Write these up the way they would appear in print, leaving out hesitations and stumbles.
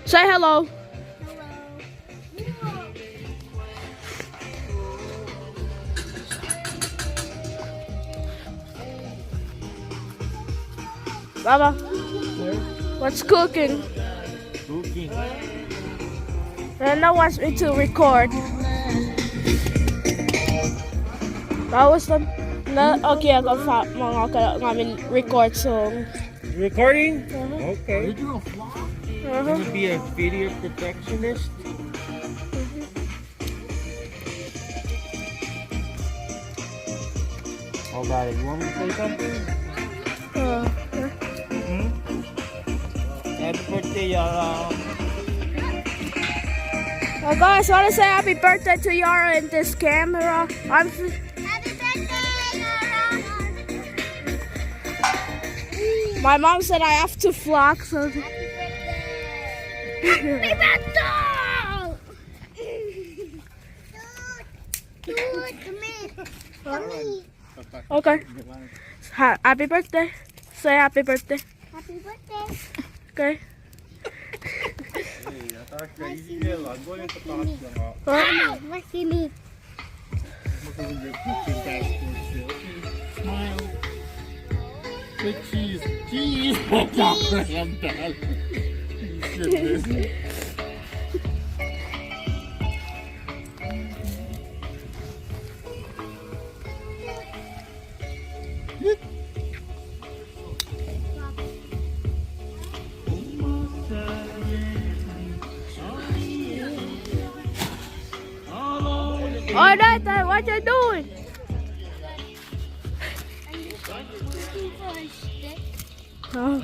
Say hello. Baba, what's cooking? Cooking. Rena wants me to record. That was the... Okay, I got record song. Recording? Uh-huh. Okay. You gonna be a video perfectionist? Oh, God, you want me to say something? Happy birthday, Yara. Well, guys, I want to say happy birthday to Yara in this camera. Happy birthday, Yara! My mom said I have to vlog, so... Happy birthday! Dude, come here. Come here. Okay. Happy birthday. Say happy birthday. Happy birthday. Okay. What's in it? Smile. Say cheese. Cheese. I'm done. Oh, Nathan, what you doing? Looking for a stick. Oh.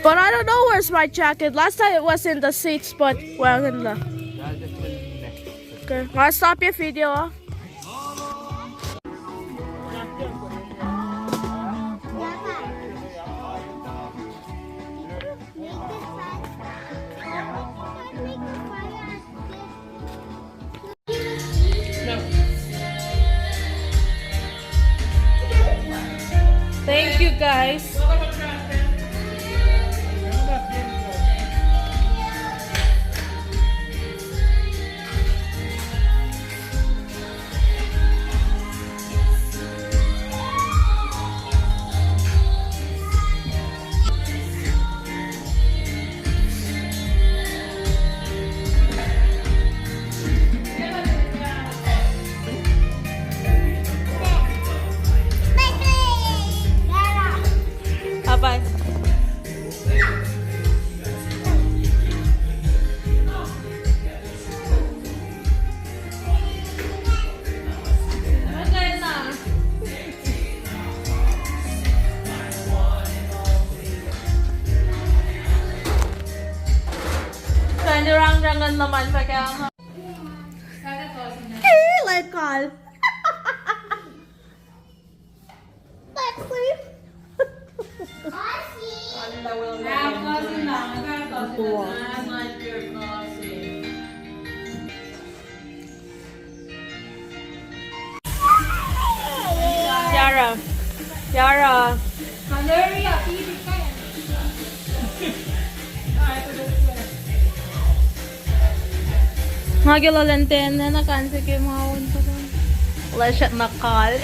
But I don't know where's my jacket. Last time it was in the seats, but well, in the... Okay, I'll stop your video. Huh? Thank you, guys. Bye-bye. Rangan naman pa kaya. Like call. Let's sleep. Yara. Yara. Magilalenten na nakansi kayo mga unta ko. Wala siya nakal.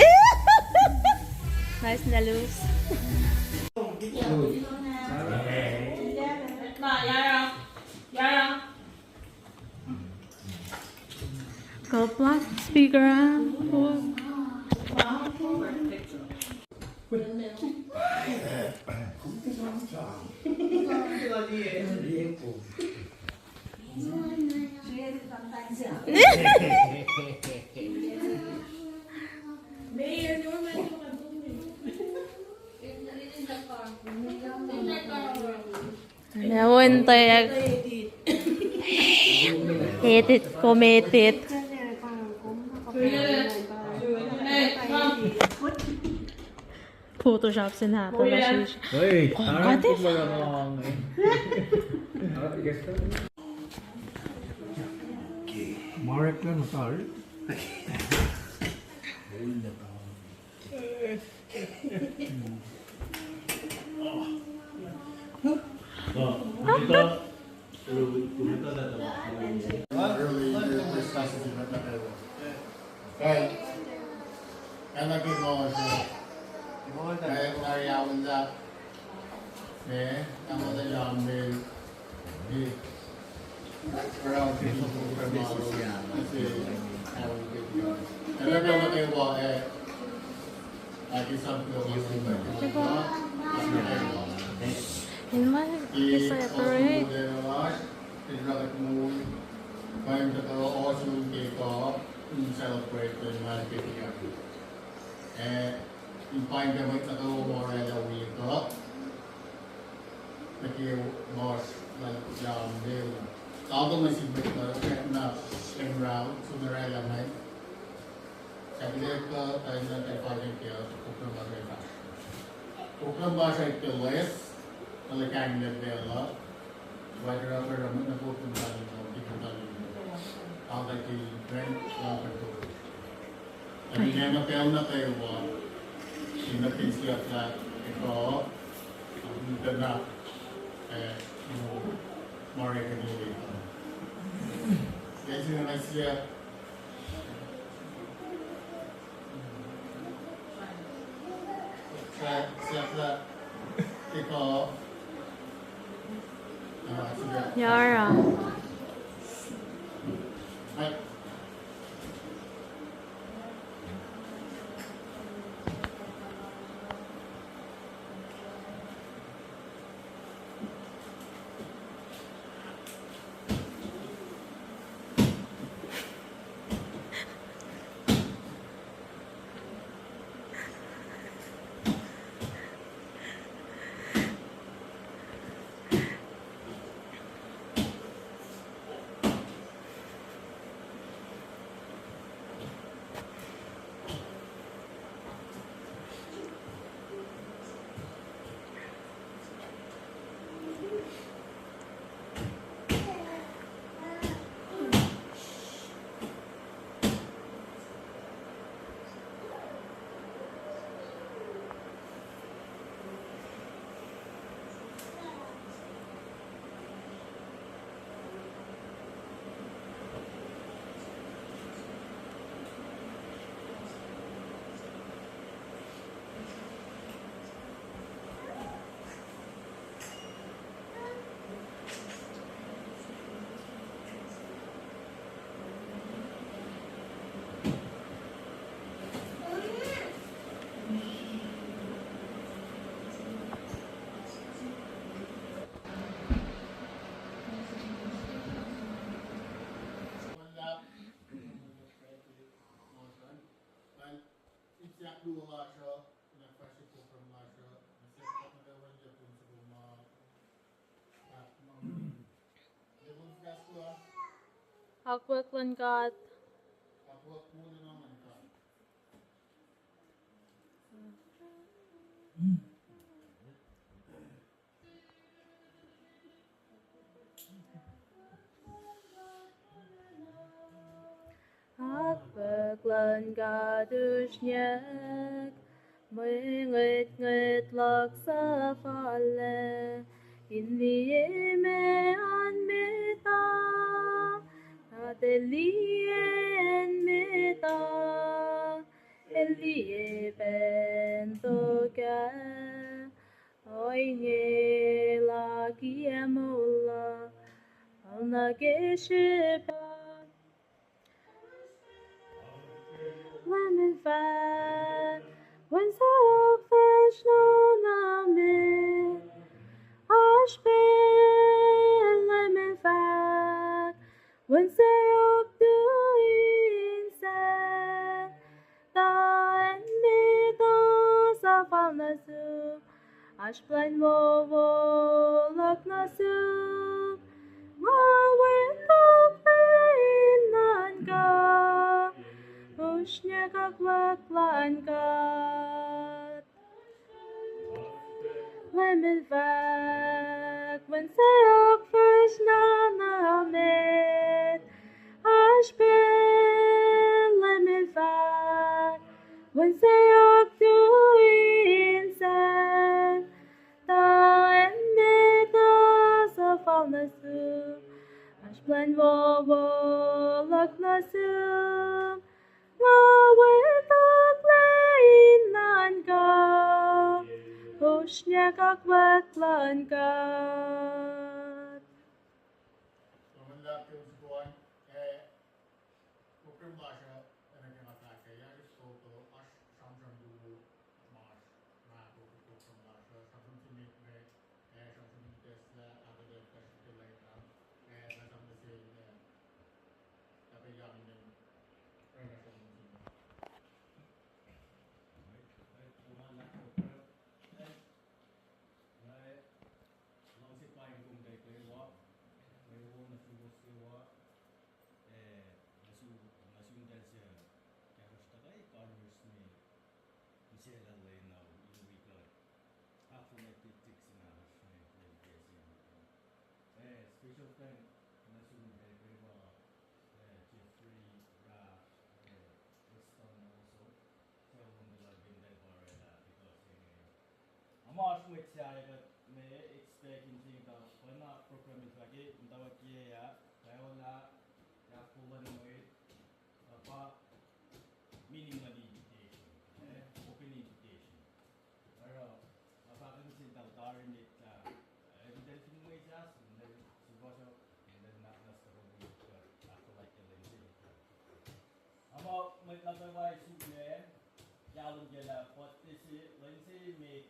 Nice na loose. Yara. Yara. Go plus speaker. Nawon tayo. Edit, committed. Photoshop sinapa na siya. Hey, harap ko malamang eh. Marek lang na tayo. Early discussions in that area. Okay. Kaya lagi mo siya. Kaya nariyawan na. Ang mga yamin. Around 50 per model. Kasi having video. Kaya naman kayo ba lagi sa film In my separate. Going to go also take off and celebrate the market here. And in find the way to go more at a week up. The kill more like down there. Although my sister na Campground, so the element. Sabi ko tayo na tayo pagin kayo sa Kuklang Basay pa. Kuklang Basay to West, talagang nabela. Whether ever naman napupunta nito, ipunta nito. Ang nag-trend lang ito. At inanapail na kayo mo, sinapin siya flat. Ito, ang dito na, more recognition. Kaya sinanay siya, flat, ito, Yara. Aquaklan kat. Aquaklan kadushnyek. Mingit ngit lak sa fale. Inviye me anmita. Atelier meta, elie bentoka, oye la kiemola, alna geshipa, lemon fat, when so fresh no name, ashben lemon fat. When say ok doing sad, da and me do sa fal na soup, ash blind wo look na soup, ma when to play nan ka, ushnya kak plan kat, lemon vac, when say ok fresh na met. Ashben lemon fat, when say ok doing sad, da and me da sa fa When wowo lak nasum, ngawe taklein nan ka, ushnya kak wetlan kat. Someone left him going, Ukrim Lasha, and again attack a young photo, Ash Samsung do Marsh, Map of Ukrim Lasha, Samsung to make me, Samsung Tesla, other than Tesla like that, and as I'm the same, every young in Special thank Nasun Deva, Jeffrey, Ra, Weston also. Tell them the love in that barrel because I'm not sure it's may expect in things that when not program is like it, and that yeah, Viola, Yakulan way, about minimum invitation, open invitation. About them saying that Darren it, evidence in ways as, and then and then not necessarily after like the Lindsay. About my otherwise, Yalum Gela, what this is, Lindsay make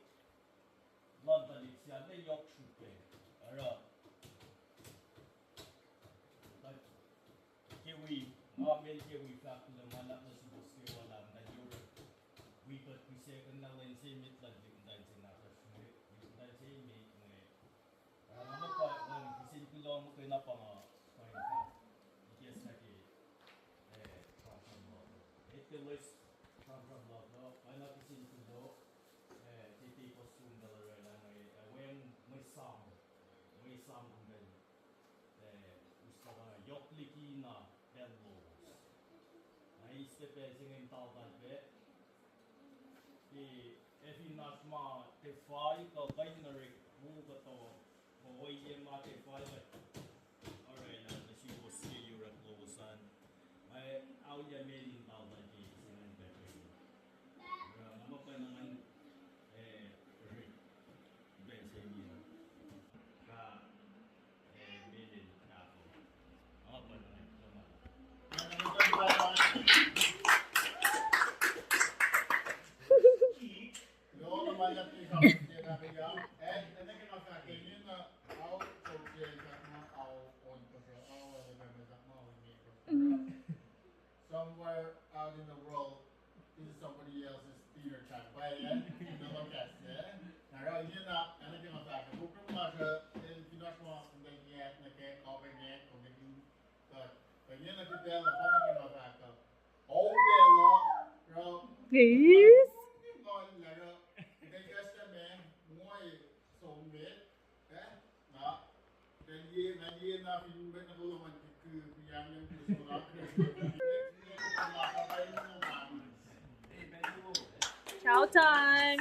London, it's the York shooting. But Kiwi, Marvel Kiwi, back to the man that was supposed to go on that Europe. We could be second now and say it like the dancing after dancing make ano pa kasi kulo mo kay na pa point pa yes na ki from love it was from love no ano kasi kulo titi ko sundala na when my song ang ben gusto ko yokliki na hello ay step singing tal tal be if you not ma te fai to binary move to Boy, Yama, alright, as you will see, you're a close son. I'll get made in Baladi, and I'm up and Benjamin. Made in Capo. Up and somewhere out in the world, this is somebody else's theater track. By the end, you know what that's there. Now, you're not, and again, I'm back. Who can watch if you not want to make yet, and can't call it yet, or make you, but you're not good there, I'm going to back up. All day long, bro. Please. They just a man, more so mid, no. Then you enough, you went a little one to young and Ciao time.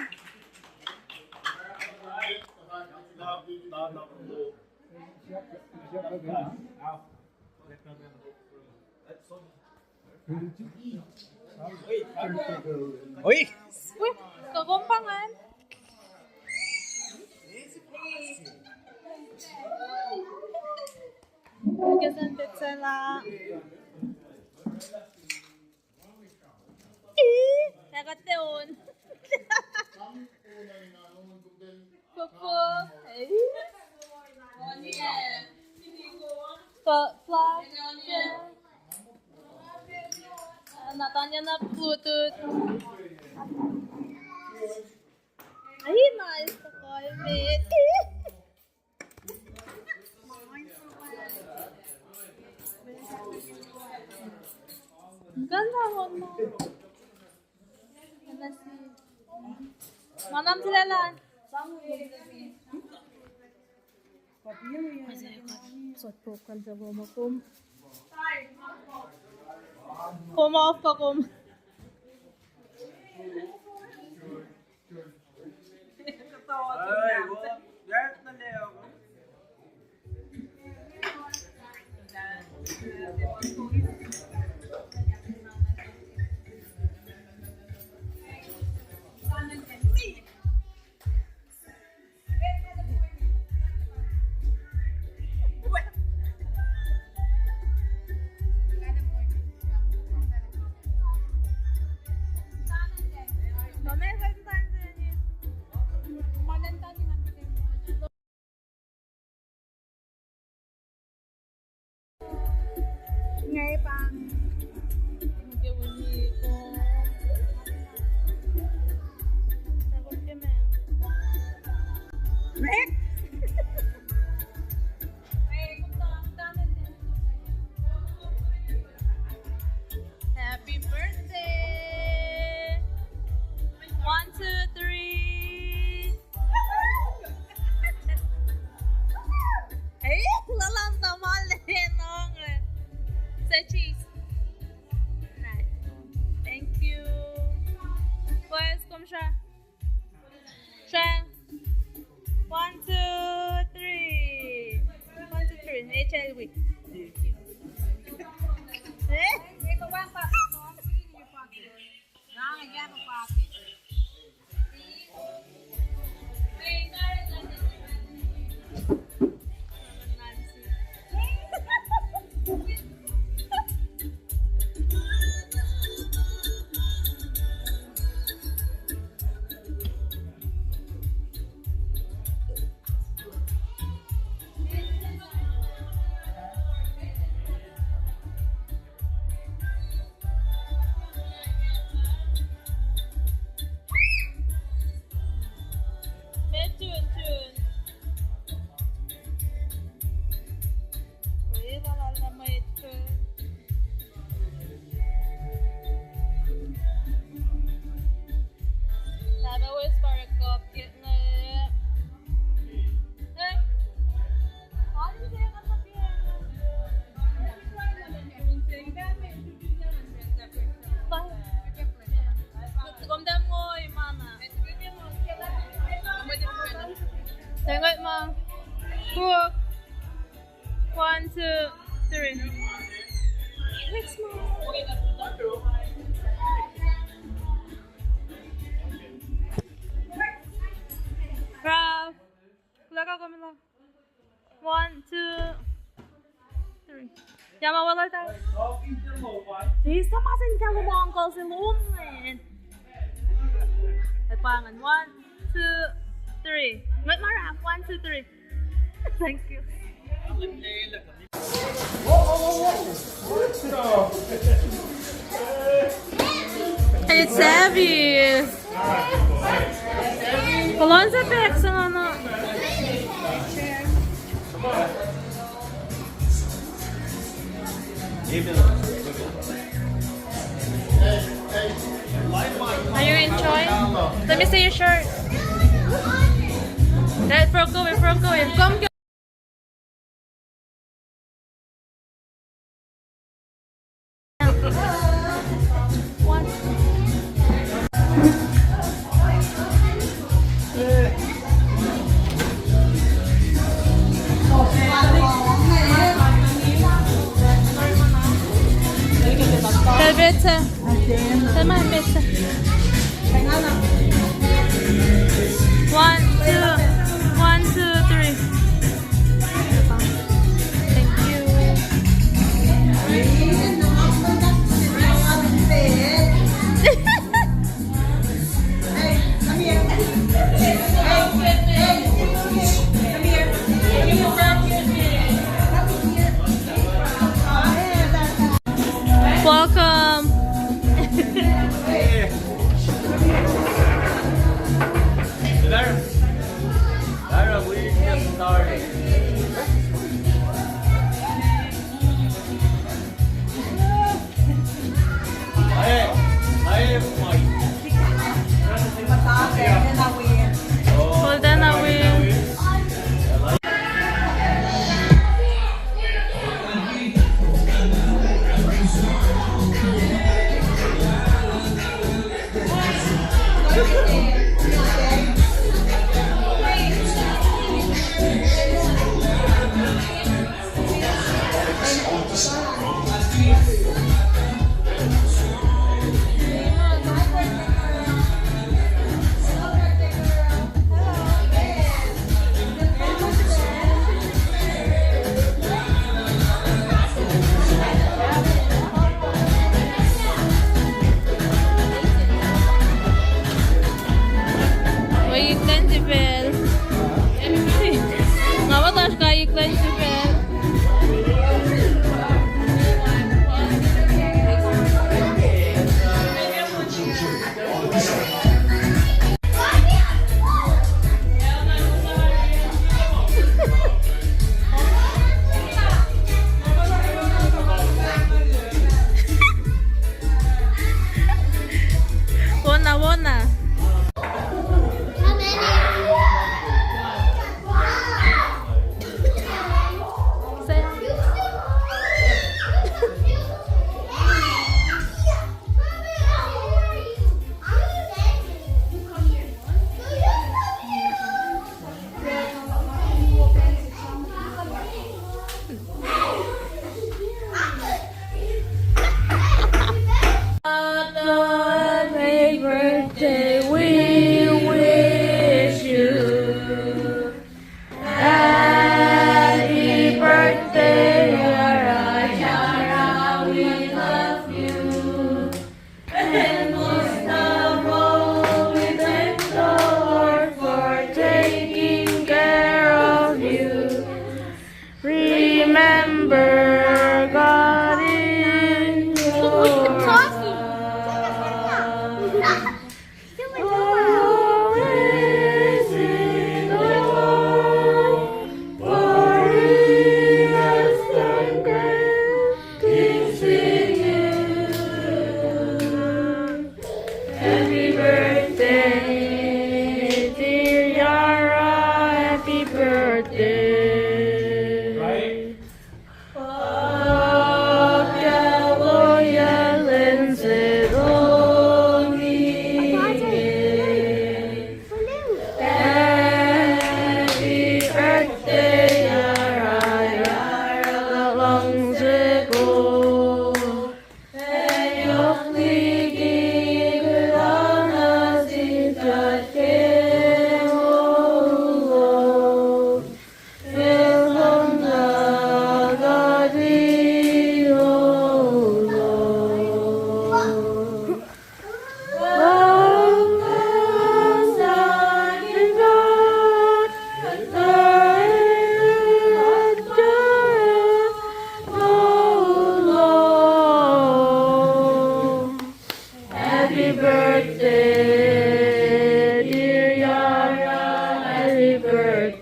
Oi! Uy, kakumpangan. Nagkasantit sila. Nakateon. Kuku. Flash. Natanya na Bluetooth. Ay, nice to call me. Ganda mo mo. Manam sila lan. Sot po kan sa mo kum. Kum off ka kum. Ay, what? That na leo. Happy birthday! 1, 2, 3. Hey, lalang tamal nong. Say cheese. Nice. Thank you. Pues, come siya. Siya. 1, 2, 3. 1, 2, 3. HLW. Eh? Tengok ma. Hook. 1, 2, 3. Next ma. Ralph. Laka kami lang. 1, 2, 3. Yama wala tayo. Jeez, tapasin ka mo mga uncle si Lumen. Ay pangan. 1, 2, 3. Wait, Mara. 1, 2, 3. Thank you. It's heavy. Kolon sa pek sa ano. Are you enjoying? Let me see your shirt. Let's go in. Come go. One. Bitte. Dann mal bitte. 1, 2, 1, 2, 3.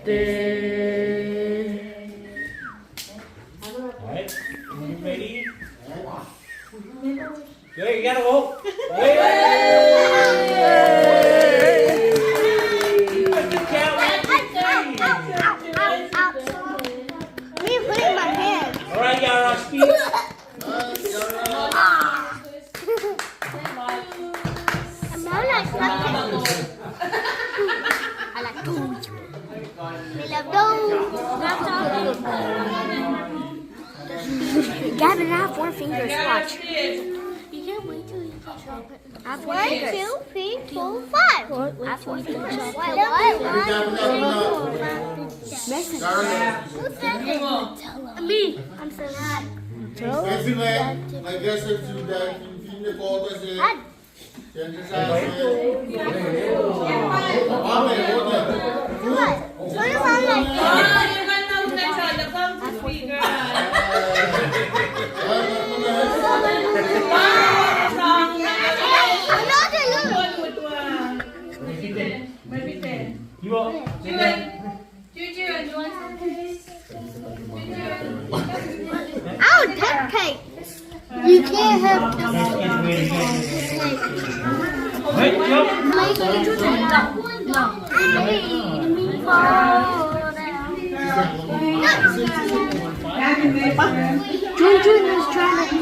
Alright, you ready? Good, you gotta go. Good job, Me putting my hand. Alright, Yara, speak. I'm not like cupcakes. I like those. We love those. Gavin, I have 4 fingers. Watch. You can't wait till you eat chocolate. I have 4 fingers. 1, 2, 3, 4, 5. I have 4 fingers. What? Me. I'm so mad. I guess if you that in the quarter say What? What if I'm like another look. You want? Oh, cupcake. You can't have Wait, jump. No. Jun is trying to.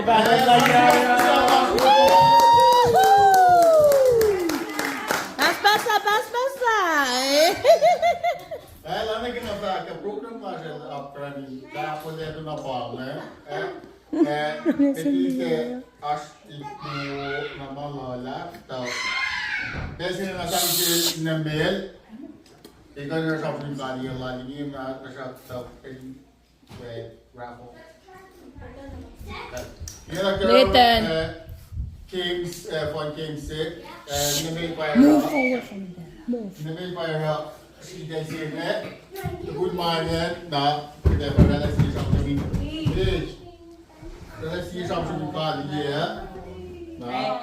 the back of the Yara. Ela que não tá, que a programa já para mim, dá poder na palma, que acho que na mala então, desde na sabe na mail, e quando eu já fui lá ninguém na já tá raffle. Nathan. Kings von Kings Sick, move forward from there. She can see that. Good morning. Now, let's see something. Let's see something called here. Now,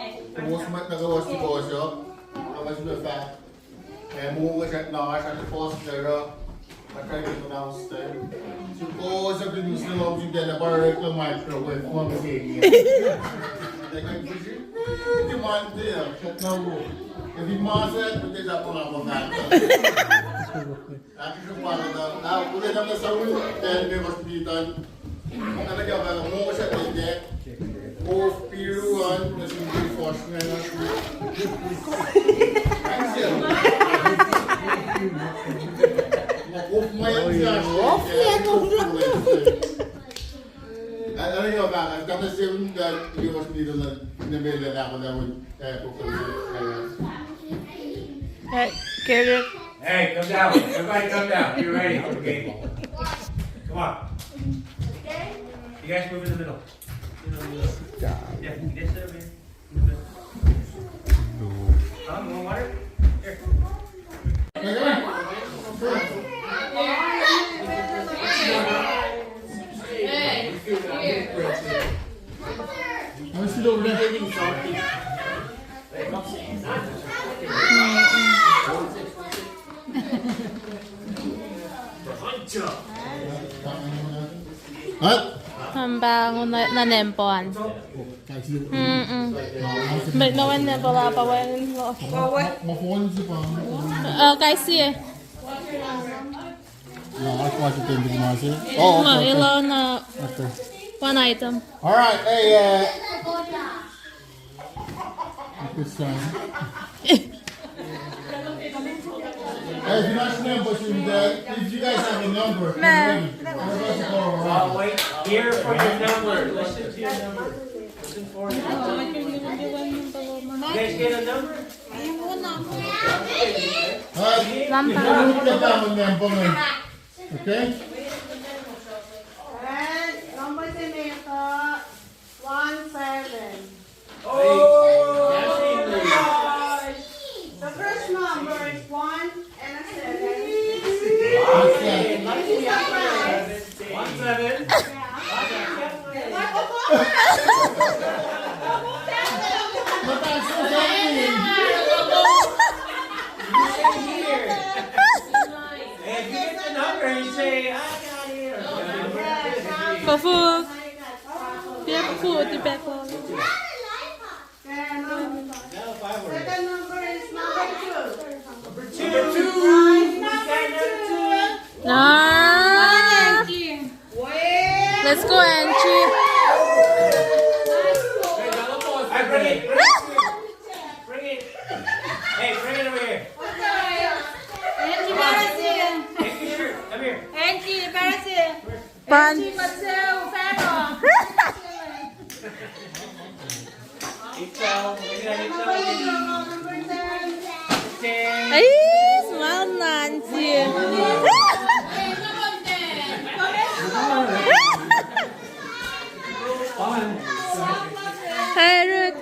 most much the was to go shop. How much the fat? And move at now, I can force the I try to pronounce that. Suppose if you still love you get a barrel microwave from the game. They can push it. Demand there. Shut now. If you must have put it up on that. After the part of the now, put it on the sound, then we must be done. I'm going to give a more shot in there. Both Peru and the Super Force. Ano yung bakit? Tapos yung iwas dito na nabila na ako na Hey, Karen. Hey, come down. Everybody come down. You're ready. Okay. Come on. You guys move in the middle. Yeah, you guys sit over here. In the middle. You want water? Here. I'm still over there. What? Ang bango na nempoan. But no one never la pa wen lo. Kasi No, I watch it in the market. Oh, okay. ilaw na Okay. one item. All right, hey, this time. Hey, if you're not remember, if you guys have a number, Man. I'll wait here for your number. Listen to your number. Listen for it. You guys get a number? Okay? Number Senator 17. Oh! The first number is 1 and a 7. 1 7. If you get the number, you say, I got it. For food. Yeah, for food. The back one. Second number is number 2. Number 2. Nah. Let's go, Angie. I bring it. Bring it. Hey, bring it over here. Take your shirt. Come here. Pan. Ikaw. Number 10. Ay, smile, Nancy. Hey, Ruth.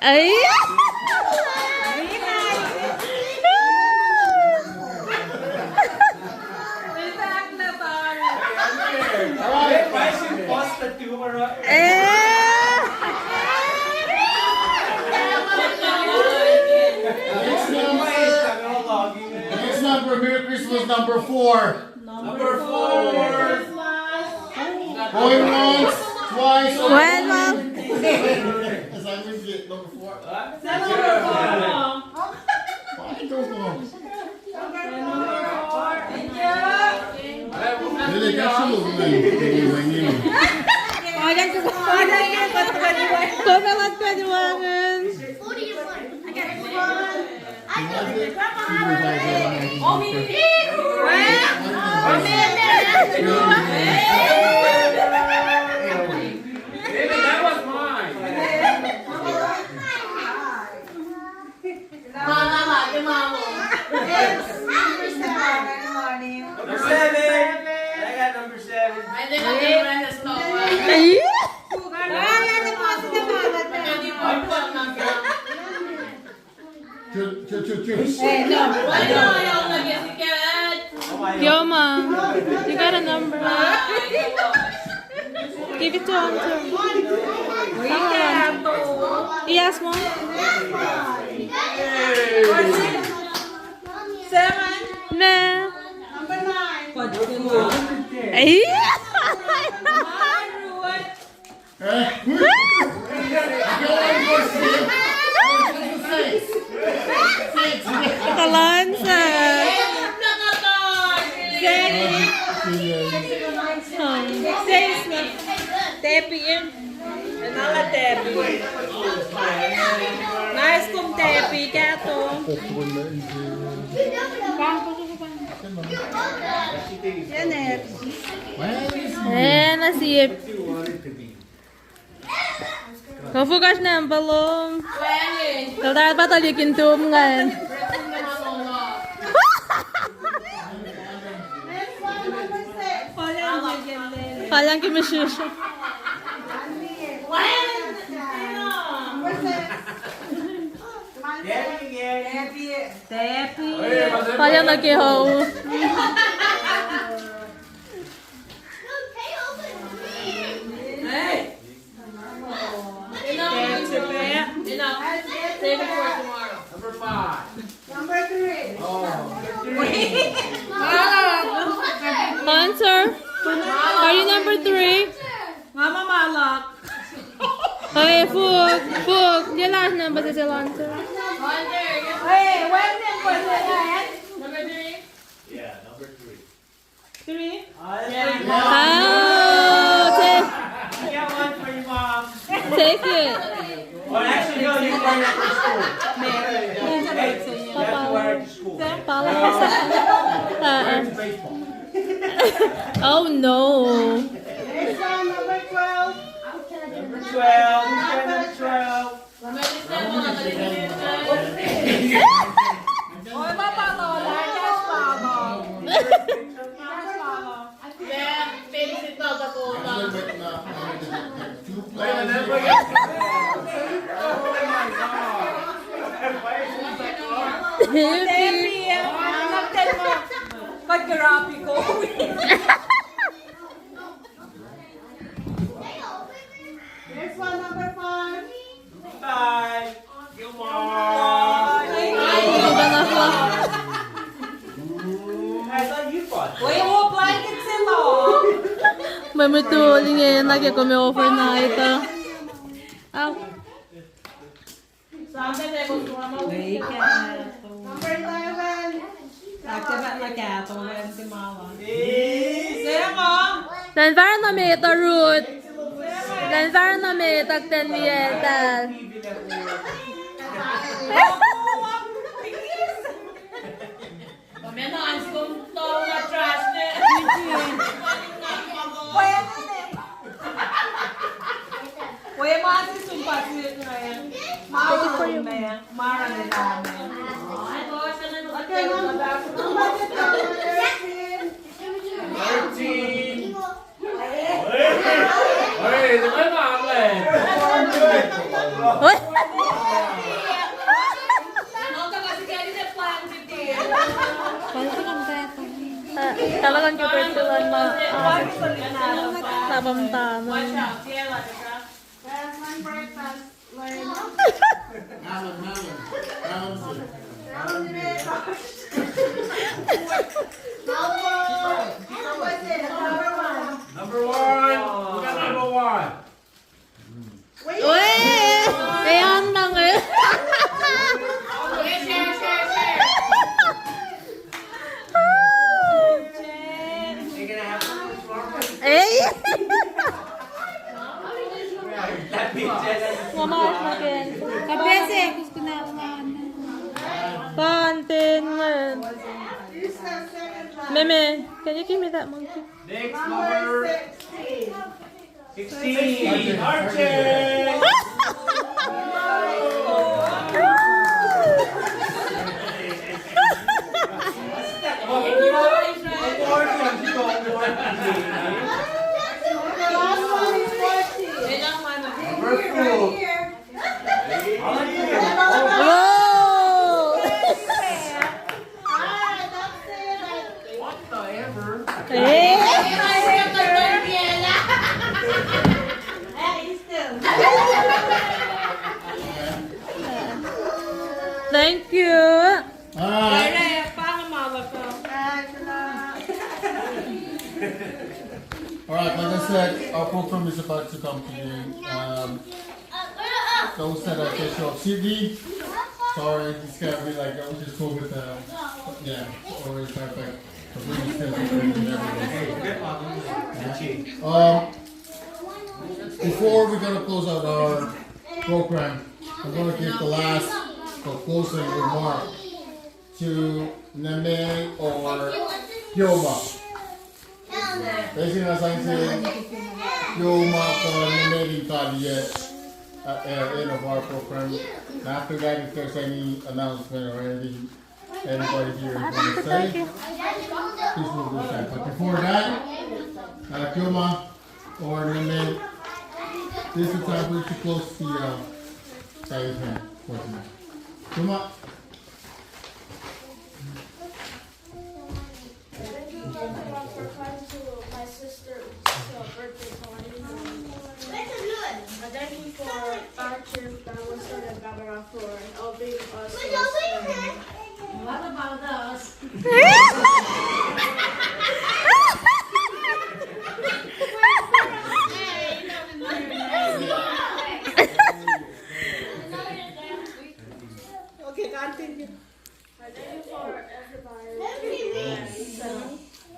Ay. Next number, Merry Christmas. was number 4. Number 4. Going once, twice. Well, As I would get number 4. Why go long? Really, that's a little bit. Kumalat ka diwangan. That was mine. Number 7. I got number 7. Yama, you got a number. Give it to Hunter. Yes, Mom. 7. Nah. Number 9. Ay! Kalansa. Tepi yun. Nala tepi. Nice kong tepi kaya to. Yan eh. Nasip. Kafukas na ang balong. Kaltarat pa talikin tumungan. Kalang kimasyusya. Tepi. Kalang nakihaw. Number 5. Number 3. Hunter, are you number 3? Mama malak. Hey, Fug, dia last number sa Hunter. Hey, when was it? Yeah, number 3. 3. Oh, I got one for you, Mom. take it. Oh, actually, no, you wear it for school. You have to wear it to school. Pala ko sa... Baseball. Oh no. Next one, number 12. Number 12. Number 12. Oy, papalola. Just follow. Wait a minute. Oh my God. Why is it so hard? Tepi. Nagtan mo. Pag-grabe ko. Next one, number 5. Bye. Come on. I thought you fought. Uy, mo blanket sila. May matuling eh. Lagi ko may overnight. Ow. Wait, number 11. Activate na kato. When si mama. Sino mo? The environment, root. The environment, ten mietal. Uy, masi sumpa siya ngayon. Mara na namin. Okay, number 13. 13. Hey, the man on there. Talagang kipertulan na nabamtaman. That's one breakfast. Melon. Round Containment. Meme, can you give me that monkey? Next number 16. Archer. Thank you. Alright. Alright, like I said, our program is about to come to you. Those that are official CD. Sorry, it's gotta be like, I was just cool with yeah, always perfect. Before we're gonna close out our program, I'm gonna give the last closing remark to Neme or Yama. Basically, as I'm saying, Yama or Neme Italian at the end of our program. After that, if there's any announcement or anything anybody here is going to say, please move this time. But before that, Yama or Neme, this is the time for you to close the side hand for tonight. Yama. Thank you for coming to my sister's birthday party. Thank you for our trip that was on the camera for helping us. What about us? Okay, continue. Thank you for everybody set up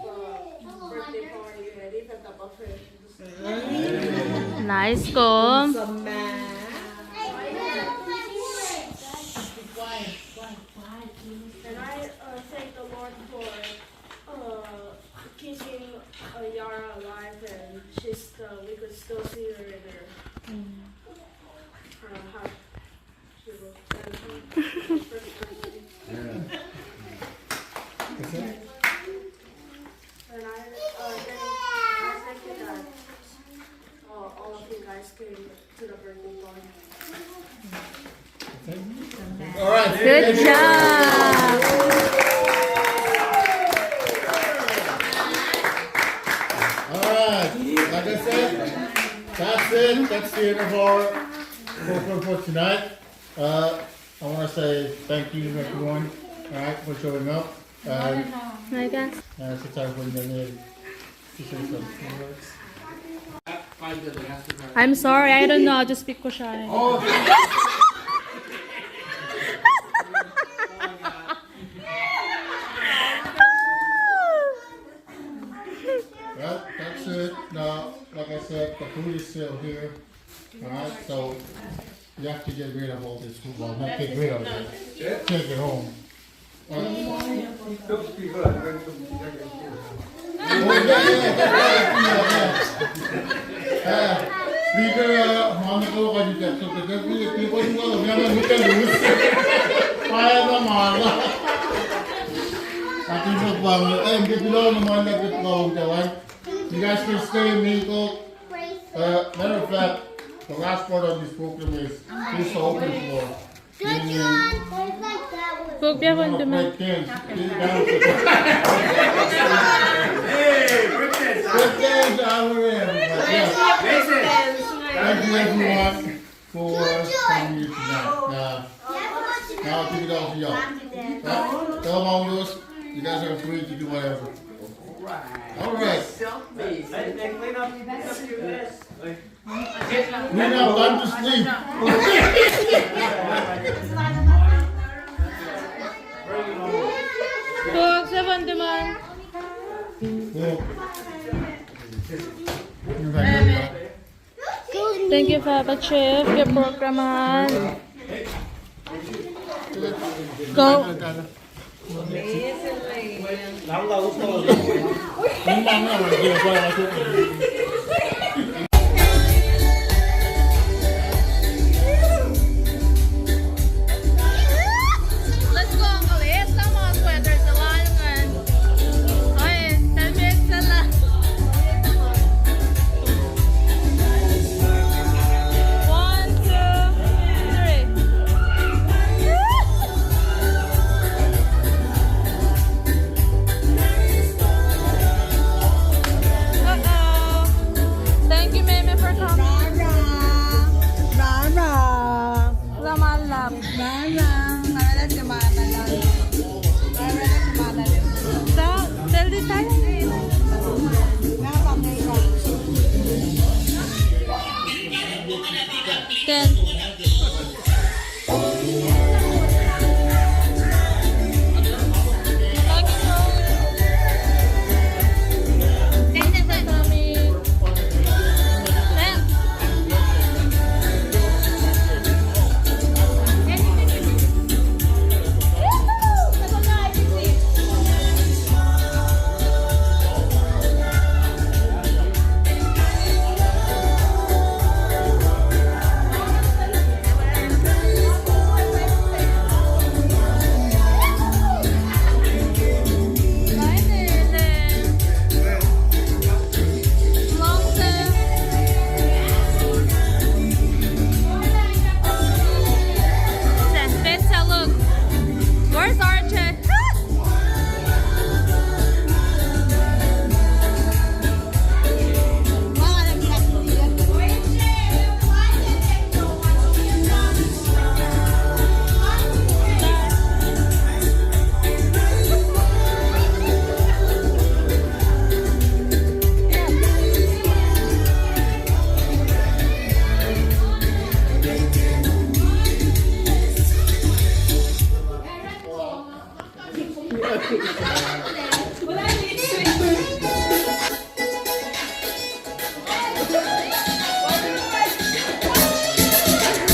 the birthday party and even the buffet. Nice go. And I thank the Lord for keeping Yara alive, and we could still see her in her house. She was her first birthday. And I thank you that all of you guys came to the birthday party. All right. Good job. All right. Like I said, that's it. That's the end of our program for tonight. I want to say thank you to everyone, all right, for showing up. I guess. It's the time for you to say some words. I'm sorry, I don't know how to speak Kosraean. Well, that's it. Now, like I said, the food is still here. Alright, so you have to get rid of all this food. Well, not get rid of it. Take it home. Speaker, Monica, what you get? So the people who are going to lose. Kaya naman. Ating pagpangit. Ay, hindi below naman nagtutulong kawan. You guys can stay in Mexico. Matter of fact, the last part of this program is this open floor. Huwag biya kong duman. Hey, thank you everyone for coming here tonight. Now I'll give it all to y'all. Tell them all yours. You guys are free to do whatever. All right. Clean up your mess. We now time to sleep. Huwag sa banduman. Thank you. Thank you. give up a trip, give programan. Go. Let's go, Uncle. It's the most weather. It's a lot of fun. Okay, 10 minutes na lang. 1, 2, 3. Uh-oh. Thank you, Meme, for coming. Lamalap. So, tell the time. Ten. Thank you for coming. 10. Look, where's Archie?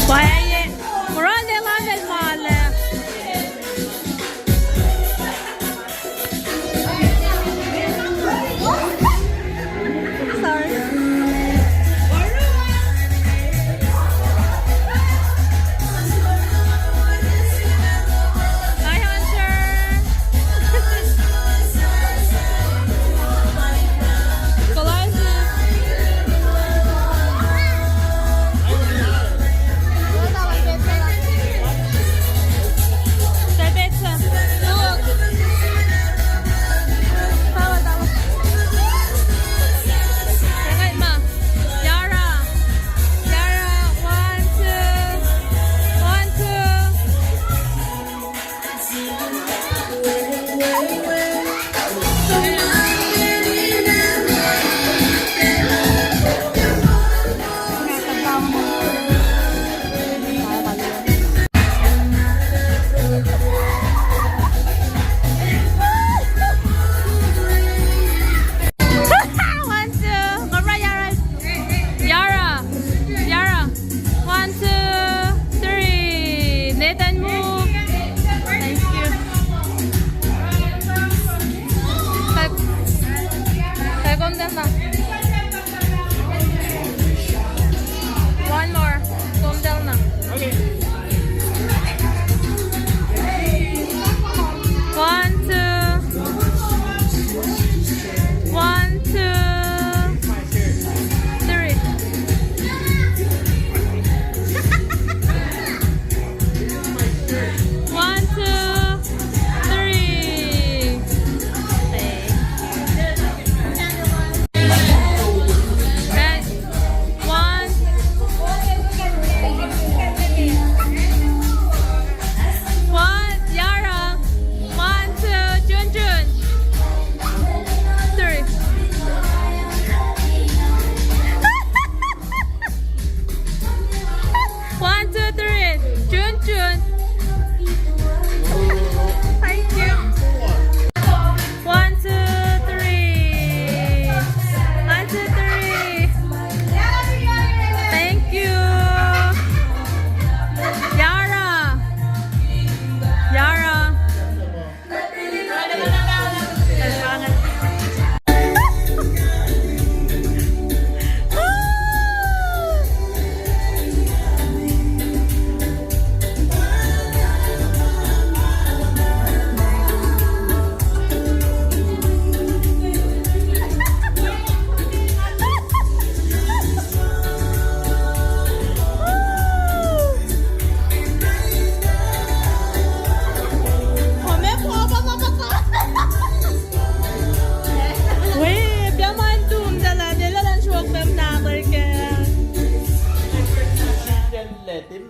Quiet. We're on the line, Male. Sorry. Hi, Hunter. Colages.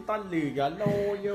달리가 로요.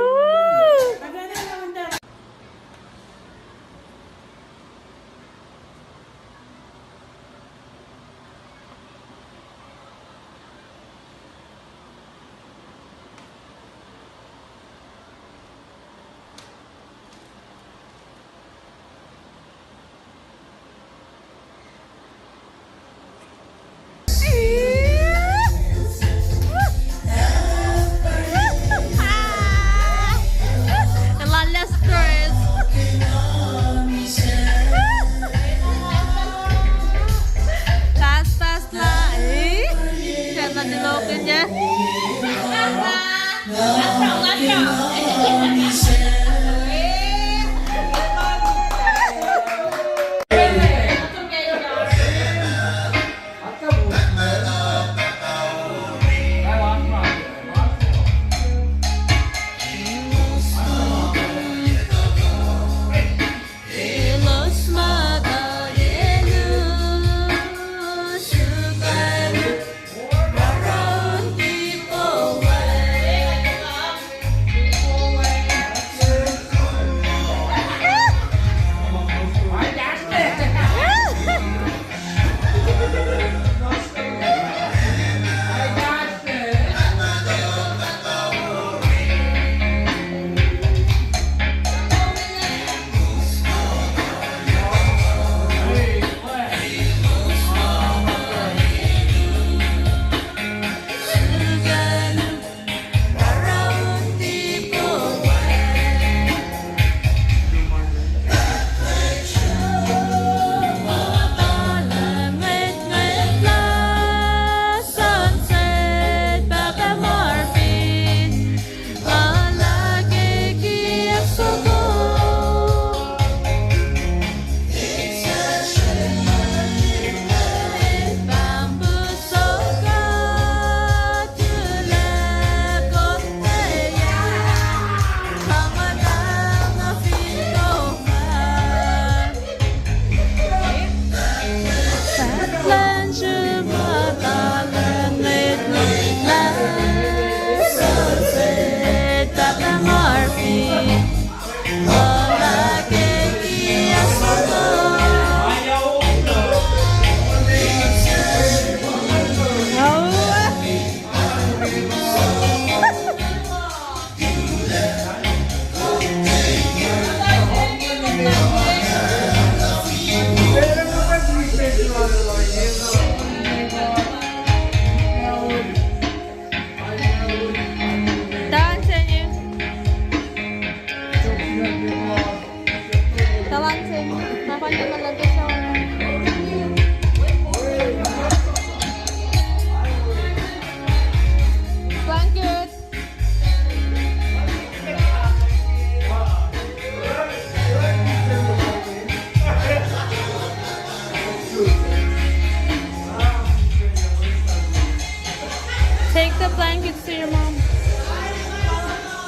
Take the blankets to your mom.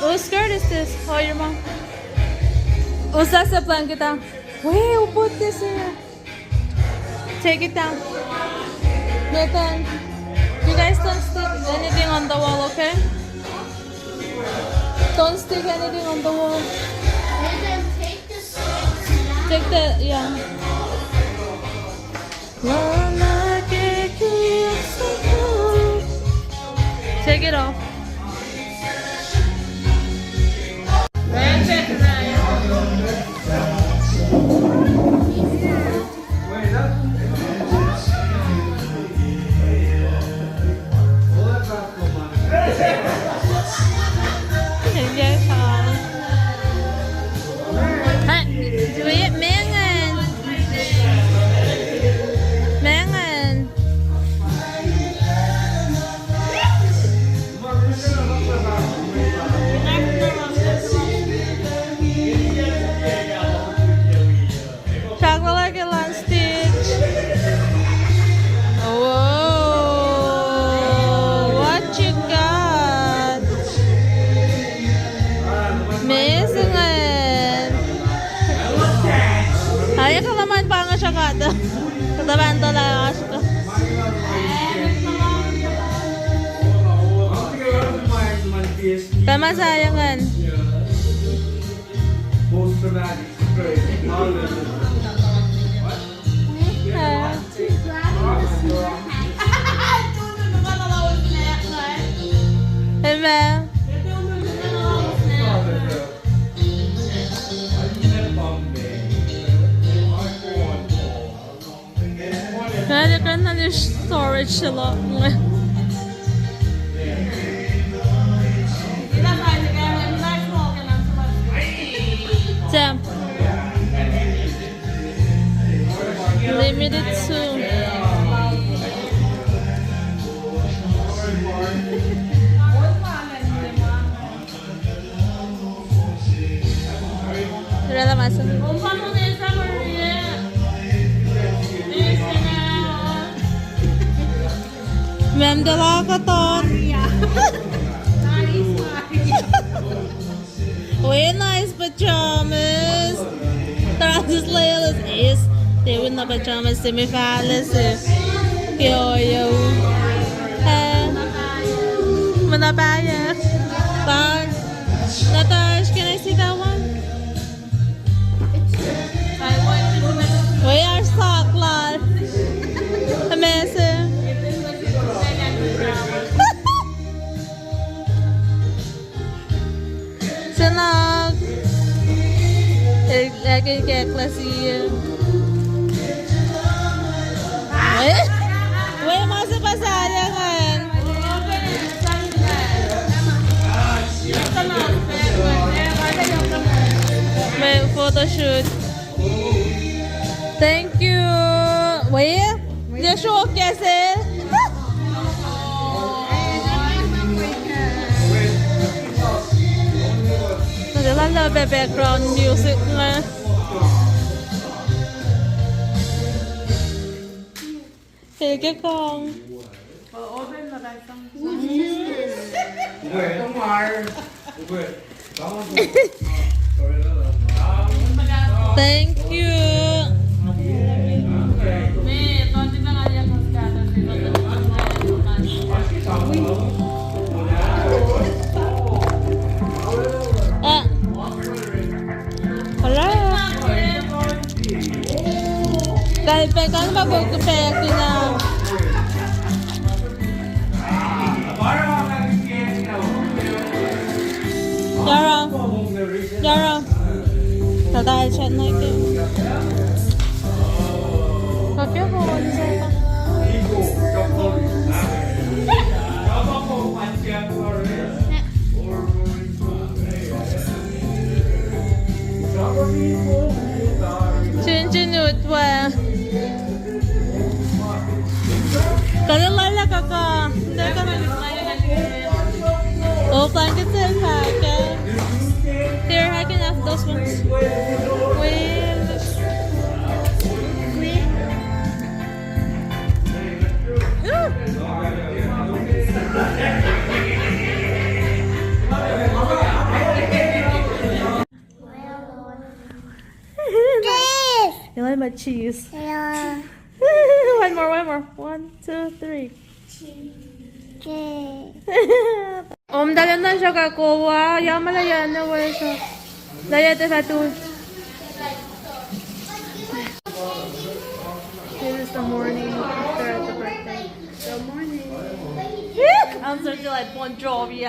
Whose skirt is this? Oh, your mom. Who's that the blanket down? Wait, who put this here? Take it down. Nathan, you guys don't stick anything on the wall, okay? Don't stick anything on the wall. Take the, yeah. Take it off. Pamasayangan. Most dramatic straight. Amen. Pwede ka na yung storage sila. Sam. Limited soon. Rela masa. Ma'am, dala ka ton. Way nice pajamas. Trajes lelas is. Det är under pajamas semifinals. Yo. Manabaya. Bye. Natasha, can I see that one? We are so glad. Amazing. Senang. Lagi kayak klasik. Weh masih pasarnya kan? May photoshoot. Thank you. Wait, dia showcase. Naglalala ba background music na? Kaya kong. Thank you. Hello. Kahit pa ikaw na mag-pwede na. Yara. Nadahil siya na ito. Kapya ko. Chin-chinut wa. Kalala ka ka. Hindi ka na. Oh, blanket and packet. Here, I can have those ones. Wait. You like my cheese? Yeah. One more. 1, 2, 3. Dala na siya kakuha. Yama na yan na wala siya. Daya ito sa tool. This is the morning after the birthday. Good morning. I'm so like Bon Jovi.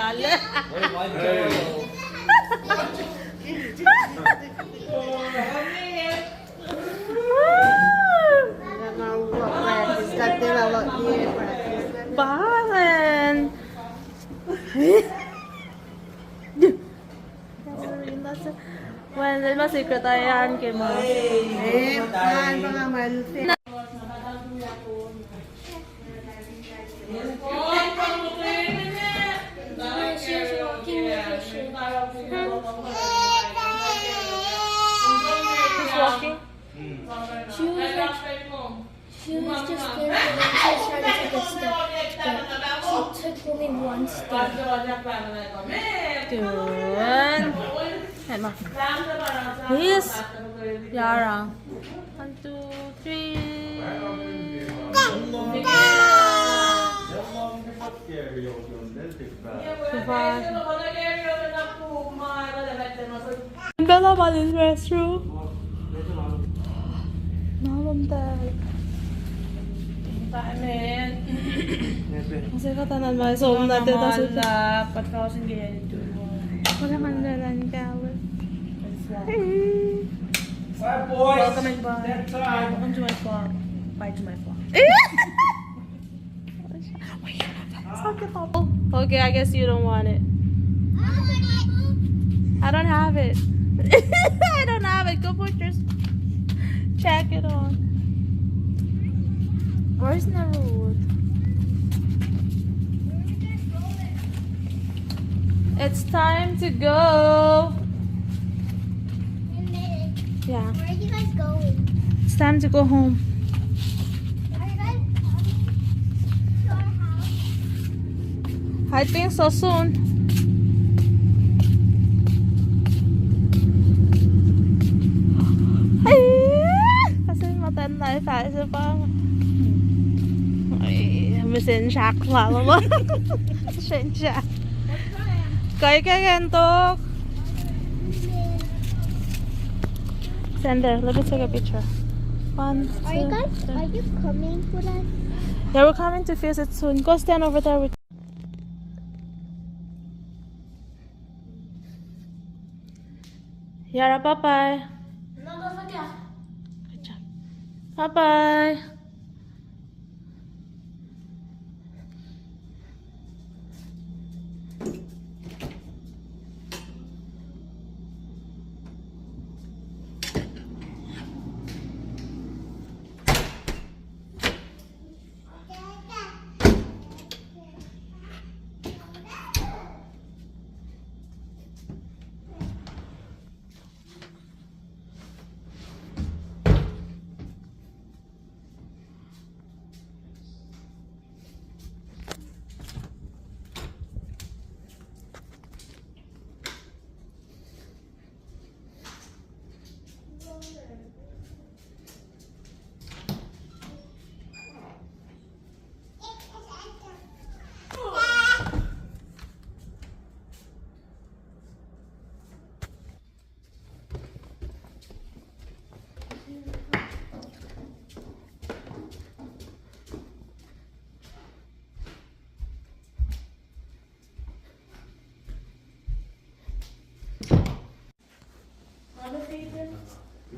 Bahan. Well, that's my secret. Ayan kay mo. Paano pa nga malupit? Who's walking? She was just there and then she started to take a step. But she took only one step. Good. Head ma. Yes. Yara. 1, 2, 3. Bella Bally's restroom. Malum tayo. Kasi katanan mo, so natin tayo sa patkawasin kaya dito. Wala man dalan kawan. Hi boys. Welcome and bye. That time. Welcome to my vlog. Bye to my vlog. Okay, I guess you don't want it. I don't have it. I don't have it. Go put your jacket on. Where's the road? It's time to go. Yeah. Where are you guys going? It's time to go home. Are you guys coming to our house? I think so soon. Kasi matanda tayo sa pang. Ay, masin siyak lalo mo. Masin siyak. Kaya kentok. Stand there. Let me take a picture. 1, 2, Are you guys? 3. Are you coming with us? Yeah, we're coming to visit soon. Go stand over there with. Yara, bye bye. No, don't forget. Good job. Bye bye.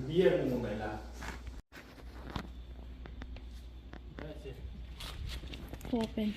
Bia mo muna lang. Open.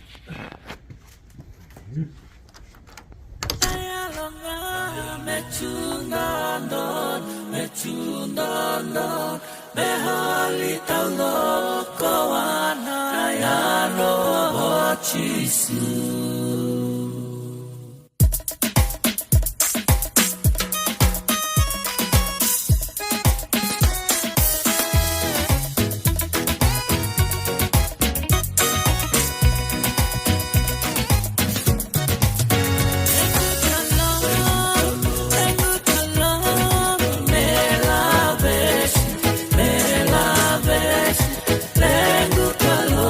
Lengu kalo,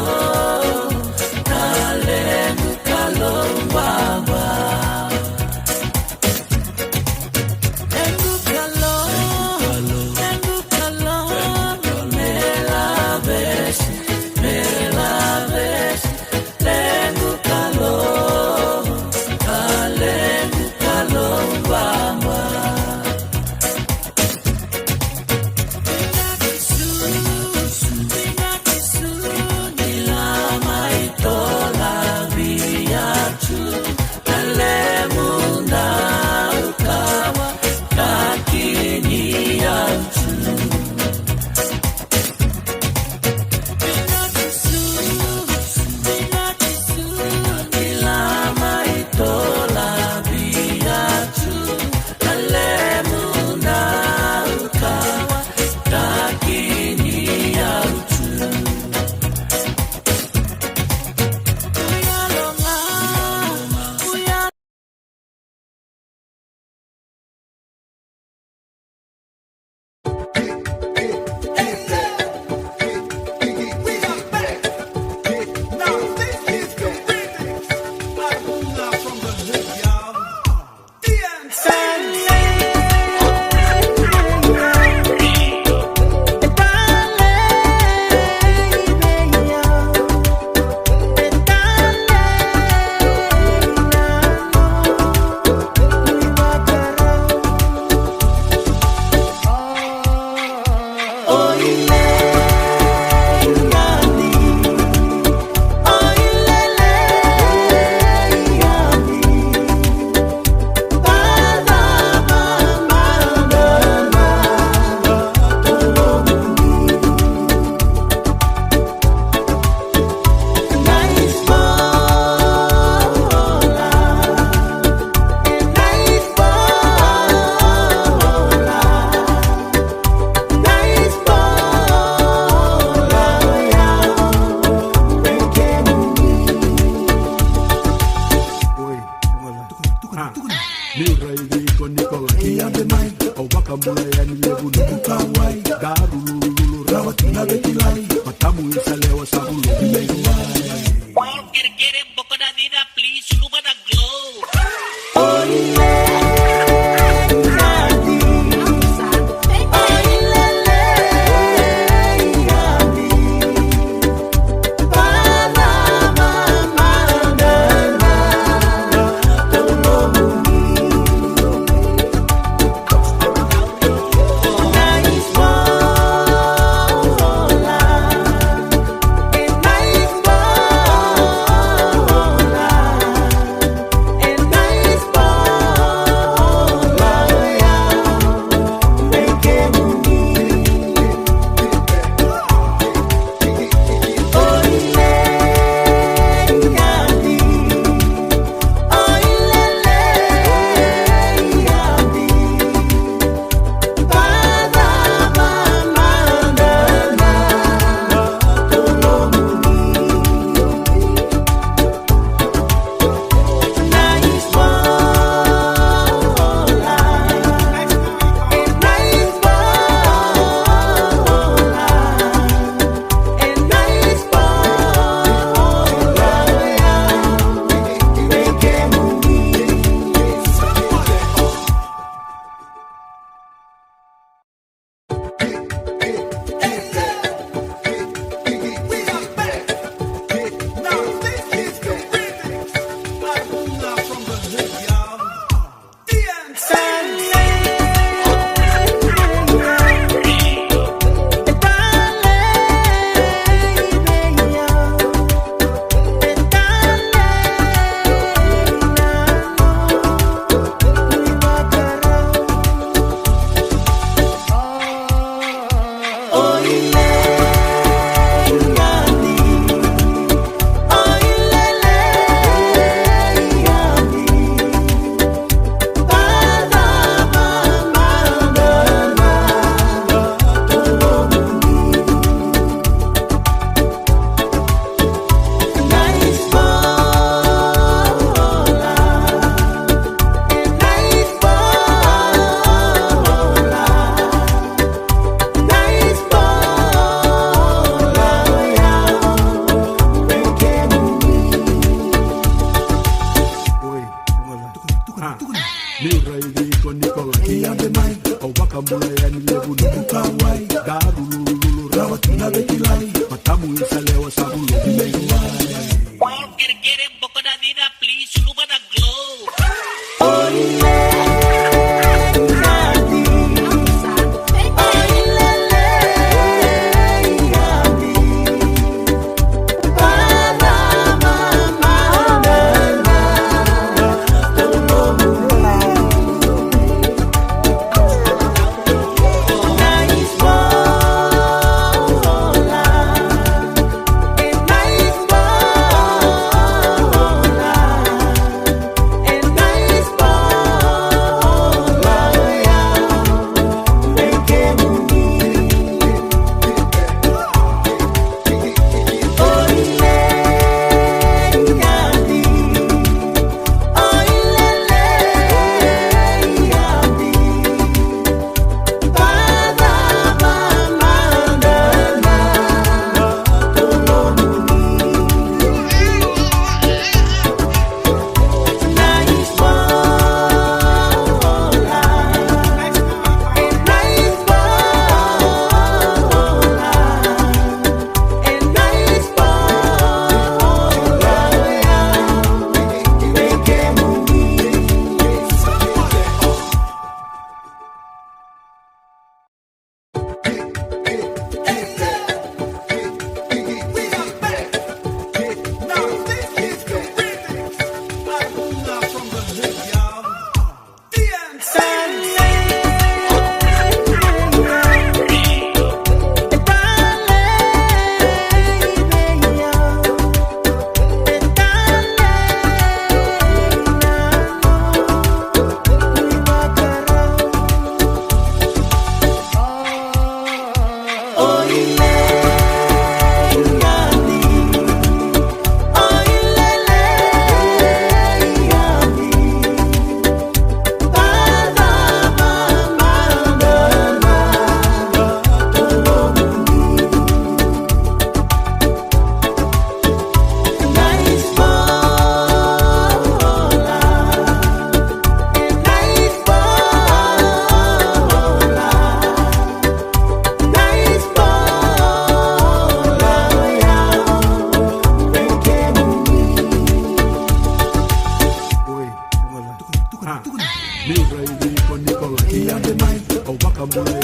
Campground